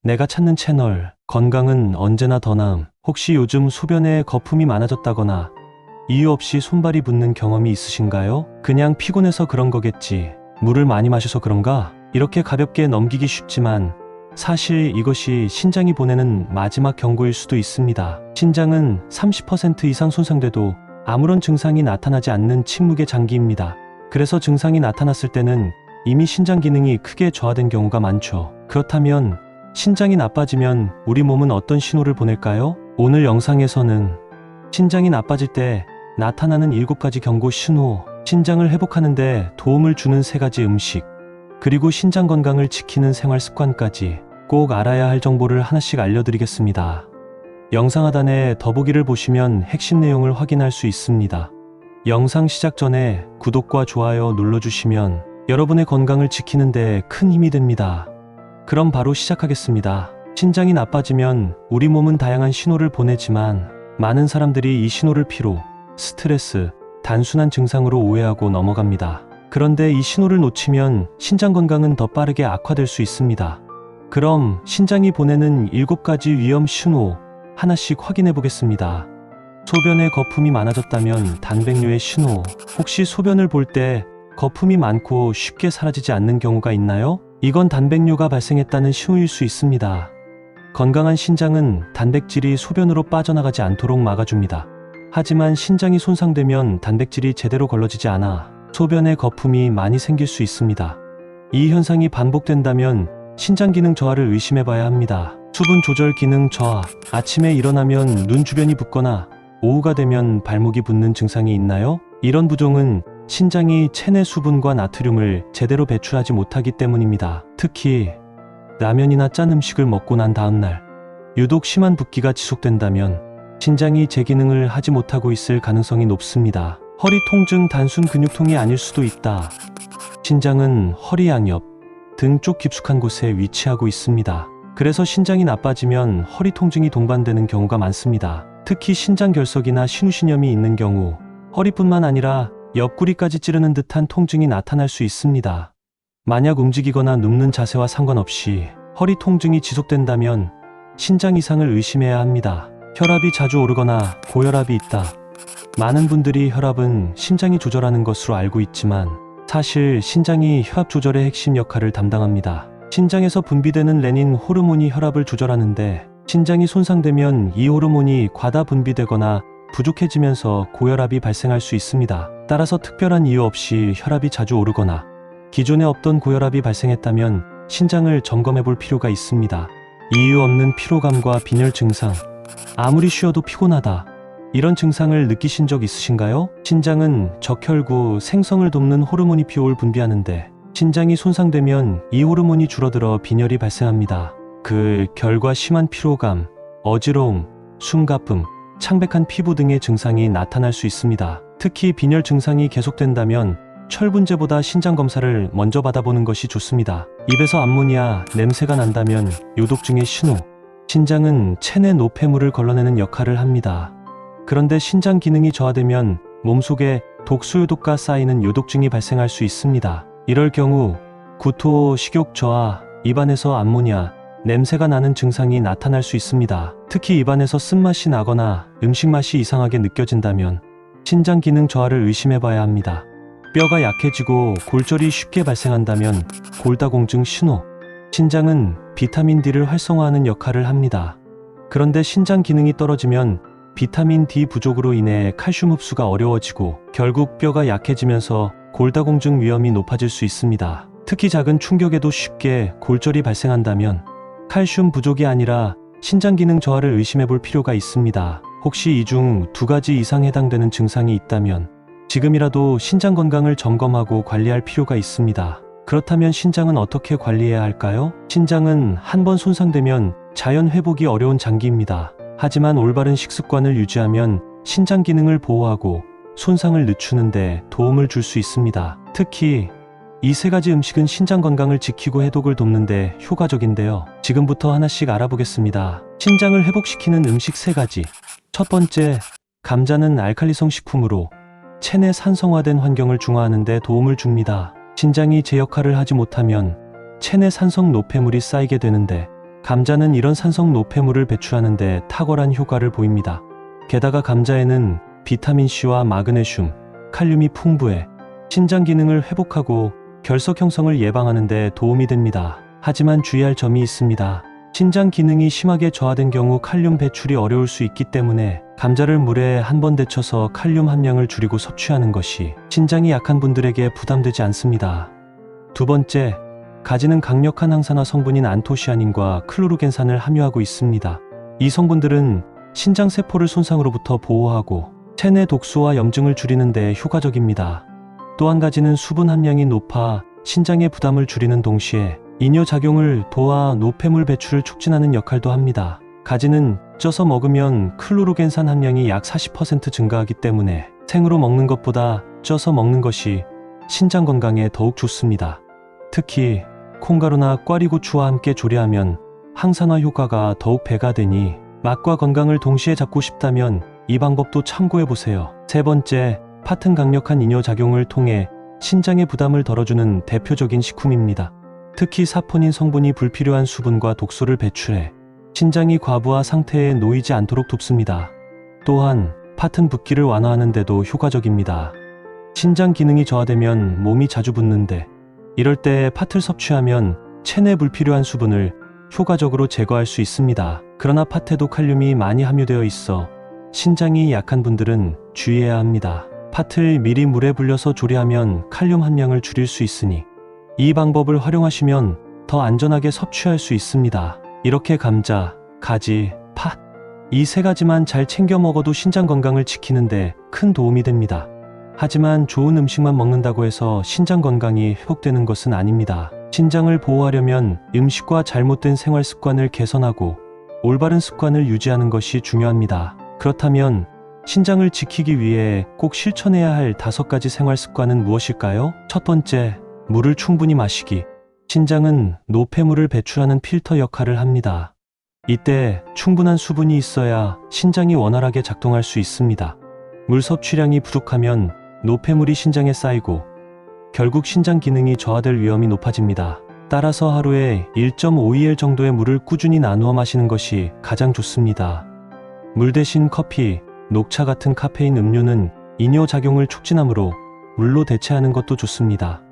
내가 찾는 채널, 건강은 언제나 더 나음. 혹시 요즘 소변에 거품이 많아졌다거나 이유 없이 손발이 붓는 경험이 있으신가요? 그냥 피곤해서 그런 거겠지. 물을 많이 마셔서 그런가? 이렇게 가볍게 넘기기 쉽지만 사실 이것이 신장이 보내는 마지막 경고일 수도 있습니다. 신장은 30% 이상 손상돼도 아무런 증상이 나타나지 않는 침묵의 장기입니다. 그래서 증상이 나타났을 때는 이미 신장 기능이 크게 저하된 경우가 많죠. 그렇다면 신장이 나빠지면 우리 몸은 어떤 신호를 보낼까요? 오늘 영상에서는 신장이 나빠질 때 나타나는 7가지 경고 신호, 신장을 회복하는데 도움을 주는 3가지 음식, 그리고 신장 건강을 지키는 생활 습관까지 꼭 알아야 할 정보를 하나씩 알려드리겠습니다. 영상 하단에 더보기를 보시면 핵심 내용을 확인할 수 있습니다. 영상 시작 전에 구독과 좋아요 눌러주시면 여러분의 건강을 지키는 데 큰 힘이 됩니다. 그럼 바로 시작하겠습니다. 신장이 나빠지면 우리 몸은 다양한 신호를 보내지만 많은 사람들이 이 신호를 피로, 스트레스, 단순한 증상으로 오해하고 넘어갑니다. 그런데 이 신호를 놓치면 신장 건강은 더 빠르게 악화될 수 있습니다. 그럼 신장이 보내는 7가지 위험 신호 하나씩 확인해 보겠습니다. 소변에 거품이 많아졌다면 단백뇨의 신호. 혹시 소변을 볼 때 거품이 많고 쉽게 사라지지 않는 경우가 있나요? 이건 단백뇨가 발생했다는 신호일 수 있습니다. 건강한 신장은 단백질이 소변으로 빠져나가지 않도록 막아줍니다. 하지만 신장이 손상되면 단백질이 제대로 걸러지지 않아 소변에 거품이 많이 생길 수 있습니다. 이 현상이 반복된다면 신장 기능 저하를 의심해봐야 합니다. 수분 조절 기능 저하. 아침에 일어나면 눈 주변이 붓거나 오후가 되면 발목이 붓는 증상이 있나요? 이런 부종은 신장이 체내 수분과 나트륨을 제대로 배출하지 못하기 때문입니다. 특히 라면이나 짠 음식을 먹고 난 다음날 유독 심한 붓기가 지속된다면 신장이 제 기능을 하지 못하고 있을 가능성이 높습니다. 허리 통증 단순 근육통이 아닐 수도 있다. 신장은 허리 양옆, 등 쪽 깊숙한 곳에 위치하고 있습니다. 그래서 신장이 나빠지면 허리 통증이 동반되는 경우가 많습니다. 특히 신장 결석이나 신우신염이 있는 경우 허리뿐만 아니라 옆구리까지 찌르는 듯한 통증이 나타날 수 있습니다. 만약 움직이거나 눕는 자세와 상관없이 허리 통증이 지속된다면 신장 이상을 의심해야 합니다. 혈압이 자주 오르거나 고혈압이 있다. 많은 분들이 혈압은 심장이 조절하는 것으로 알고 있지만 사실 신장이 혈압 조절의 핵심 역할을 담당합니다. 신장에서 분비되는 레닌 호르몬이 혈압을 조절하는데 신장이 손상되면 이 호르몬이 과다 분비되거나 부족해지면서 고혈압이 발생할 수 있습니다. 따라서 특별한 이유 없이 혈압이 자주 오르거나 기존에 없던 고혈압이 발생했다면 신장을 점검해 볼 필요가 있습니다. 이유 없는 피로감과 빈혈 증상. 아무리 쉬어도 피곤하다. 이런 증상을 느끼신 적 있으신가요? 신장은 적혈구 생성을 돕는 호르몬 이피올 분비하는데 신장이 손상되면 이 호르몬이 줄어들어 빈혈이 발생합니다. 그 결과 심한 피로감, 어지러움, 숨가쁨, 창백한 피부 등의 증상이 나타날 수 있습니다. 특히 빈혈 증상이 계속된다면 철분제보다 신장 검사를 먼저 받아보는 것이 좋습니다. 입에서 암모니아, 냄새가 난다면 요독증의 신호. 신장은 체내 노폐물을 걸러내는 역할을 합니다. 그런데 신장 기능이 저하되면 몸속에 독소요독가 쌓이는 요독증이 발생할 수 있습니다. 이럴 경우 구토, 식욕 저하, 입안에서 암모니아, 냄새가 나는 증상이 나타날 수 있습니다. 특히 입안에서 쓴맛이 나거나 음식 맛이 이상하게 느껴진다면 신장 기능 저하를 의심해봐야 합니다. 뼈가 약해지고 골절이 쉽게 발생한다면 골다공증 신호. 신장은 비타민 D를 활성화하는 역할을 합니다. 그런데 신장 기능이 떨어지면 비타민 D 부족으로 인해 칼슘 흡수가 어려워지고 결국 뼈가 약해지면서 골다공증 위험이 높아질 수 있습니다. 특히 작은 충격에도 쉽게 골절이 발생한다면 칼슘 부족이 아니라 신장 기능 저하를 의심해 볼 필요가 있습니다. 혹시 이 중 2가지 이상 해당되는 증상이 있다면 지금이라도 신장 건강을 점검하고 관리할 필요가 있습니다. 그렇다면 신장은 어떻게 관리해야 할까요? 신장은 한번 손상되면 자연 회복이 어려운 장기입니다. 하지만 올바른 식습관을 유지하면 신장 기능을 보호하고 손상을 늦추는 데 도움을 줄 수 있습니다. 특히 이 3가지 음식은 신장 건강을 지키고 해독을 돕는 데 효과적인데요. 지금부터 하나씩 알아보겠습니다. 신장을 회복시키는 음식 3가지. 첫 번째, 감자는 알칼리성 식품으로 체내 산성화된 환경을 중화하는 데 도움을 줍니다. 신장이 제 역할을 하지 못하면 체내 산성 노폐물이 쌓이게 되는데 감자는 이런 산성 노폐물을 배출하는데 탁월한 효과를 보입니다. 게다가 감자에는 비타민C와 마그네슘, 칼륨이 풍부해 신장 기능을 회복하고 결석 형성을 예방하는 데 도움이 됩니다. 하지만 주의할 점이 있습니다. 신장 기능이 심하게 저하된 경우 칼륨 배출이 어려울 수 있기 때문에 감자를 물에 한 번 데쳐서 칼륨 함량을 줄이고 섭취하는 것이 신장이 약한 분들에게 부담되지 않습니다. 두 번째, 가지는 강력한 항산화 성분인 안토시아닌과 클로르겐산을 함유하고 있습니다. 이 성분들은 신장 세포를 손상으로부터 보호하고 체내 독소와 염증을 줄이는 데 효과적입니다. 또 한 가지는 수분 함량이 높아 신장의 부담을 줄이는 동시에 이뇨작용을 도와 노폐물 배출을 촉진하는 역할도 합니다. 가지는 쪄서 먹으면 클로르겐산 함량이 약 40% 증가하기 때문에 생으로 먹는 것보다 쪄서 먹는 것이 신장 건강에 더욱 좋습니다. 특히 콩가루나 꽈리고추와 함께 조리하면 항산화 효과가 더욱 배가 되니 맛과 건강을 동시에 잡고 싶다면 이 방법도 참고해보세요. 세 번째, 팥은 강력한 이뇨작용을 통해 신장의 부담을 덜어주는 대표적인 식품입니다. 특히 사포닌 성분이 불필요한 수분과 독소를 배출해 신장이 과부하 상태에 놓이지 않도록 돕습니다. 또한 팥은 붓기를 완화하는 데도 효과적입니다. 신장 기능이 저하되면 몸이 자주 붓는데 이럴 때 팥을 섭취하면 체내 불필요한 수분을 효과적으로 제거할 수 있습니다. 그러나 팥에도 칼륨이 많이 함유되어 있어 신장이 약한 분들은 주의해야 합니다. 팥을 미리 물에 불려서 조리하면 칼륨 함량을 줄일 수 있으니 이 방법을 활용하시면 더 안전하게 섭취할 수 있습니다. 이렇게 감자, 가지, 팥, 이 세 가지만 잘 챙겨 먹어도 신장 건강을 지키는데 큰 도움이 됩니다. 하지만 좋은 음식만 먹는다고 해서 신장 건강이 회복되는 것은 아닙니다. 신장을 보호하려면 음식과 잘못된 생활 습관을 개선하고 올바른 습관을 유지하는 것이 중요합니다. 그렇다면 신장을 지키기 위해 꼭 실천해야 할 5가지 생활 습관은 무엇일까요? 첫 번째, 물을 충분히 마시기. 신장은 노폐물을 배출하는 필터 역할을 합니다. 이때 충분한 수분이 있어야 신장이 원활하게 작동할 수 있습니다. 물 섭취량이 부족하면 노폐물이 신장에 쌓이고 결국 신장 기능이 저하될 위험이 높아집니다. 따라서 하루에 1.5ml 정도의 물을 꾸준히 나누어 마시는 것이 가장 좋습니다. 물 대신 커피, 녹차 같은 카페인 음료는 이뇨작용을 촉진하므로 물로 대체하는 것도 좋습니다.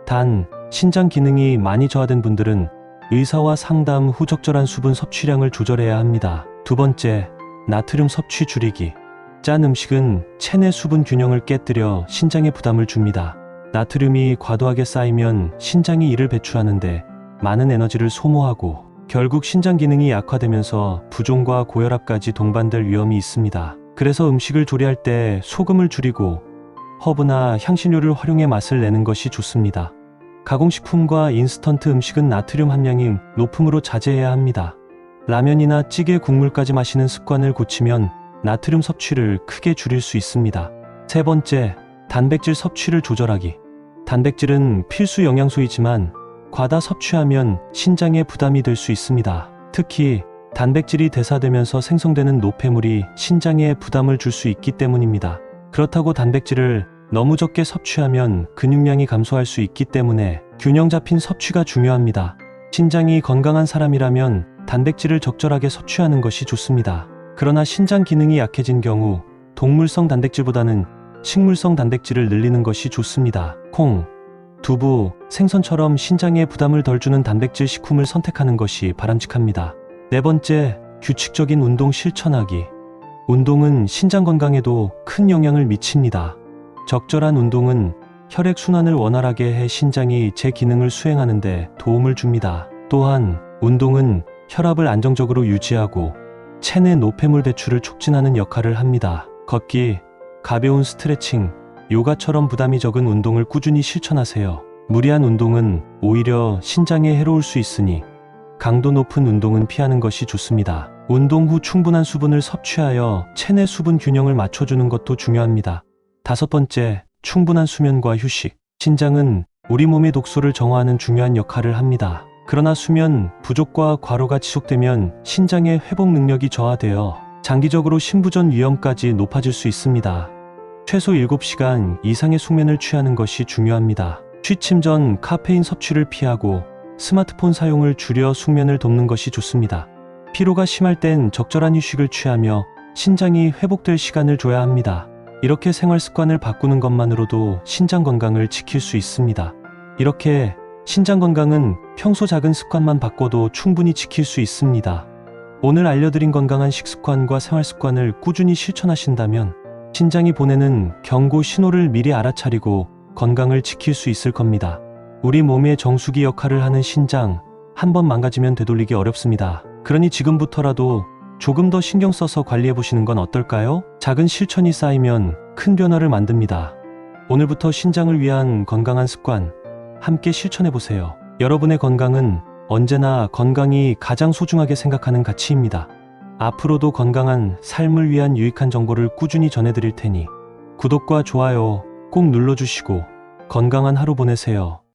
단, 신장 기능이 많이 저하된 분들은 의사와 상담 후 적절한 수분 섭취량을 조절해야 합니다. 두 번째, 나트륨 섭취 줄이기. 짠 음식은 체내 수분 균형을 깨뜨려 신장에 부담을 줍니다. 나트륨이 과도하게 쌓이면 신장이 이를 배출하는데 많은 에너지를 소모하고 결국 신장 기능이 약화되면서 부종과 고혈압까지 동반될 위험이 있습니다. 그래서 음식을 조리할 때 소금을 줄이고 허브나 향신료를 활용해 맛을 내는 것이 좋습니다. 가공식품과 인스턴트 음식은 나트륨 함량이 높으므로 자제해야 합니다. 라면이나 찌개 국물까지 마시는 습관을 고치면 나트륨 섭취를 크게 줄일 수 있습니다. 세 번째, 단백질 섭취를 조절하기. 단백질은 필수 영양소이지만 과다 섭취하면 신장에 부담이 될 수 있습니다. 특히 단백질이 대사되면서 생성되는 노폐물이 신장에 부담을 줄 수 있기 때문입니다. 그렇다고 단백질을 너무 적게 섭취하면 근육량이 감소할 수 있기 때문에 균형 잡힌 섭취가 중요합니다. 신장이 건강한 사람이라면 단백질을 적절하게 섭취하는 것이 좋습니다. 그러나 신장 기능이 약해진 경우 동물성 단백질보다는 식물성 단백질을 늘리는 것이 좋습니다. 콩, 두부, 생선처럼 신장에 부담을 덜 주는 단백질 식품을 선택하는 것이 바람직합니다. 네 번째, 규칙적인 운동 실천하기. 운동은 신장 건강에도 큰 영향을 미칩니다. 적절한 운동은 혈액순환을 원활하게 해 신장이 제 기능을 수행하는 데 도움을 줍니다. 또한 운동은 혈압을 안정적으로 유지하고 체내 노폐물 배출을 촉진하는 역할을 합니다. 걷기, 가벼운 스트레칭, 요가처럼 부담이 적은 운동을 꾸준히 실천하세요. 무리한 운동은 오히려 신장에 해로울 수 있으니 강도 높은 운동은 피하는 것이 좋습니다. 운동 후 충분한 수분을 섭취하여 체내 수분 균형을 맞춰주는 것도 중요합니다. 다섯 번째, 충분한 수면과 휴식. 신장은 우리 몸의 독소를 정화하는 중요한 역할을 합니다. 그러나 수면 부족과 과로가 지속되면 신장의 회복 능력이 저하되어 장기적으로 신부전 위험까지 높아질 수 있습니다. 최소 7시간 이상의 숙면을 취하는 것이 중요합니다. 취침 전 카페인 섭취를 피하고 스마트폰 사용을 줄여 숙면을 돕는 것이 좋습니다. 피로가 심할 땐 적절한 휴식을 취하며 신장이 회복될 시간을 줘야 합니다. 이렇게 생활 습관을 바꾸는 것만으로도 신장 건강을 지킬 수 있습니다. 이렇게 신장 건강은 평소 작은 습관만 바꿔도 충분히 지킬 수 있습니다. 오늘 알려드린 건강한 식습관과 생활 습관을 꾸준히 실천하신다면 신장이 보내는 경고 신호를 미리 알아차리고 건강을 지킬 수 있을 겁니다. 우리 몸의 정수기 역할을 하는 신장, 한번 망가지면 되돌리기 어렵습니다. 그러니 지금부터라도 조금 더 신경 써서 관리해 보시는 건 어떨까요? 작은 실천이 쌓이면 큰 변화를 만듭니다. 오늘부터 신장을 위한 건강한 습관 함께 실천해 보세요. 여러분의 건강은 언제나 건강이 가장 소중하게 생각하는 가치입니다. 앞으로도 건강한 삶을 위한 유익한 정보를 꾸준히 전해드릴 테니 구독과 좋아요 꼭 눌러주시고 건강한 하루 보내세요.